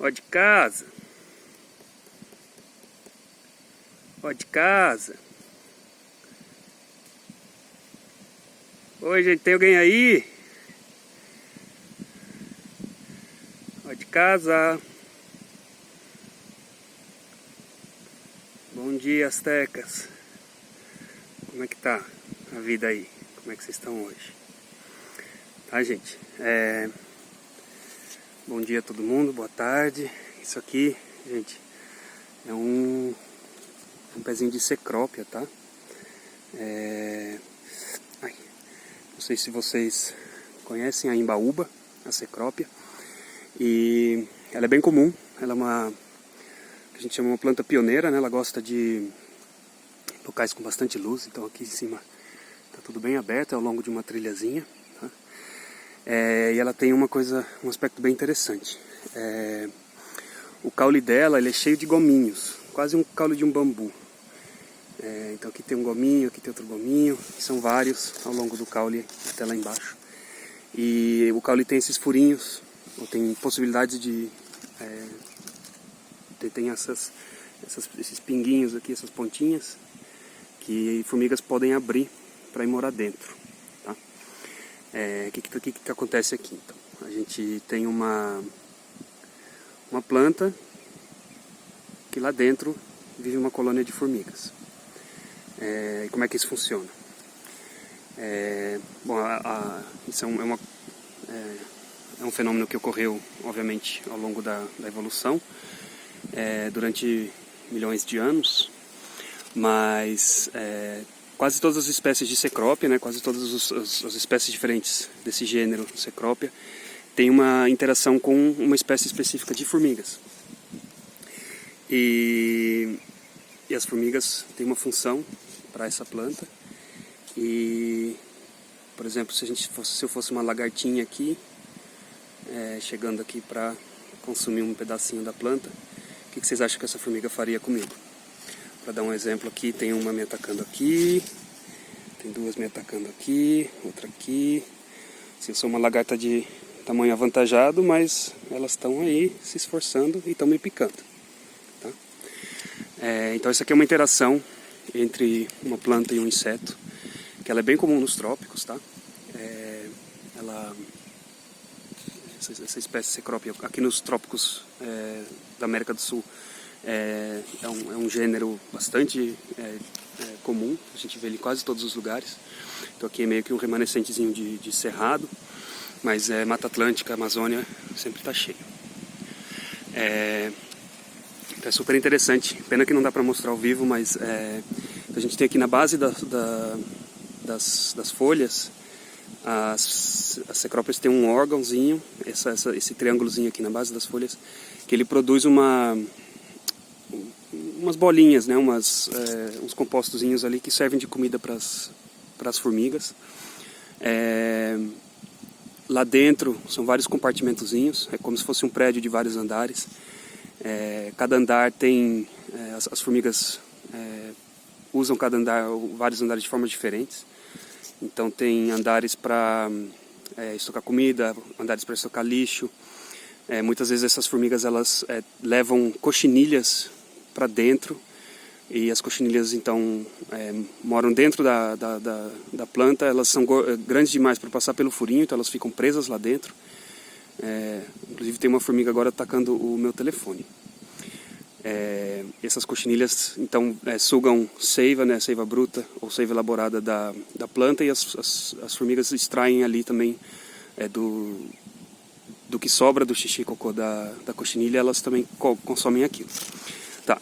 Ó de casa. Ó de casa. Oi, gente, tem alguém aí? Ó de casa. Bom dia, astecas. Como é que tá a vida aí? Como é que vocês estão hoje? Tá, gente? Bom dia a todo mundo, boa tarde. Isso aqui, gente, é um pezinho de cecrópia, tá? Não sei se vocês conhecem a imbaúba, a cecrópia. E ela é bem comum, ela é uma, que a gente chama uma planta pioneira, né? Ela gosta de locais com bastante luz, então aqui em cima tá tudo bem aberto, é ao longo de uma trilhazinha, tá? E ela tem um aspecto bem interessante. O caule dela, ele é cheio de gominhos, quase um caule de um bambu. Então aqui tem um gominho, aqui tem outro gominho, são vários ao longo do caule até lá embaixo. E o caule tem esses furinhos, ou tem possibilidade de... tem esses pinguinhos aqui, essas pontinhas, que formigas podem abrir para ir morar dentro. Tá? O que acontece aqui? Então, a gente tem uma planta que lá dentro vive uma colônia de formigas. E como é que isso funciona? Isso é um fenômeno que ocorreu, obviamente, ao longo da evolução, durante milhões de anos, mas quase todas as espécies de cecrópia, né, quase todas as espécies diferentes desse gênero cecrópia, têm uma interação com uma espécie específica de formigas. E as formigas têm uma função para essa planta. E, por exemplo, se eu fosse uma lagartinha aqui, chegando aqui para consumir um pedacinho da planta, o que vocês acham que essa formiga faria comigo? Para dar um exemplo aqui, tem uma me atacando aqui, tem duas me atacando aqui, outra aqui. Eu sou uma lagarta de tamanho avantajado, mas elas estão aí se esforçando e estão me picando. Tá? Então isso aqui é uma interação entre uma planta e um inseto, que ela é bem comum nos trópicos, tá? Essa espécie cecrópia aqui nos trópicos da América do Sul é um gênero bastante comum, a gente vê ele em quase todos os lugares. Então aqui é meio que um remanescentezinho de cerrado, mas Mata Atlântica, Amazônia, sempre está cheio. Então é super interessante, pena que não dá para mostrar ao vivo, mas a gente tem aqui na base das folhas, as cecrópias têm um órgãozinho, esse triângulozinho aqui na base das folhas, que ele produz umas bolinhas, né, uns compostozinhos ali que servem de comida para as formigas. Lá dentro são vários compartimentozinhos, é como se fosse um prédio de vários andares. Cada andar tem, as formigas usam cada andar, vários andares de formas diferentes. Então tem andares para estocar comida, andares para estocar lixo. Muitas vezes essas formigas elas levam cochinilhas para dentro, e as cochinilhas então moram dentro da planta. Elas são grandes demais para passar pelo furinho, então elas ficam presas lá dentro. Inclusive tem uma formiga agora atacando o meu telefone. Essas cochinilhas então sugam seiva, né, seiva bruta ou seiva elaborada da planta, e as formigas extraem ali também do que sobra do xixi e cocô da cochinilha, elas também consomem aquilo. Tá,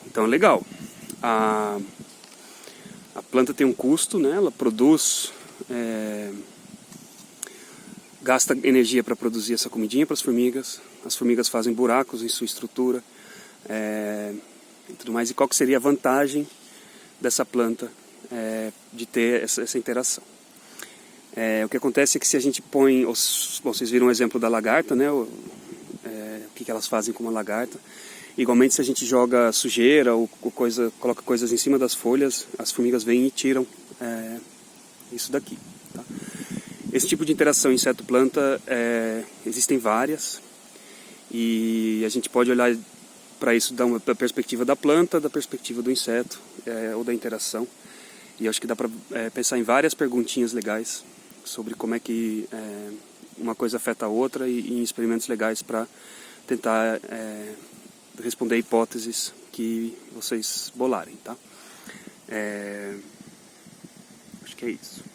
então legal. A planta tem um custo, né, ela produz, gasta energia para produzir essa comidinha para as formigas fazem buracos em sua estrutura, e tudo mais. E qual que seria a vantagem dessa planta de ter essa interação? O que acontece é que se a gente põe, vocês viram o exemplo da lagarta, né? O que elas fazem com uma lagarta. Igualmente, se a gente joga sujeira ou coloca coisas em cima das folhas, as formigas vêm e tiram isso daqui. Tá? Esse tipo de interação inseto-planta existem várias. E a gente pode olhar para isso da perspectiva da planta, da perspectiva do inseto, ou da interação. E acho que dá para pensar em várias perguntinhas legais sobre como é que uma coisa afeta a outra, e em experimentos legais para tentar responder hipóteses que vocês bolarem, tá? Acho que é isso.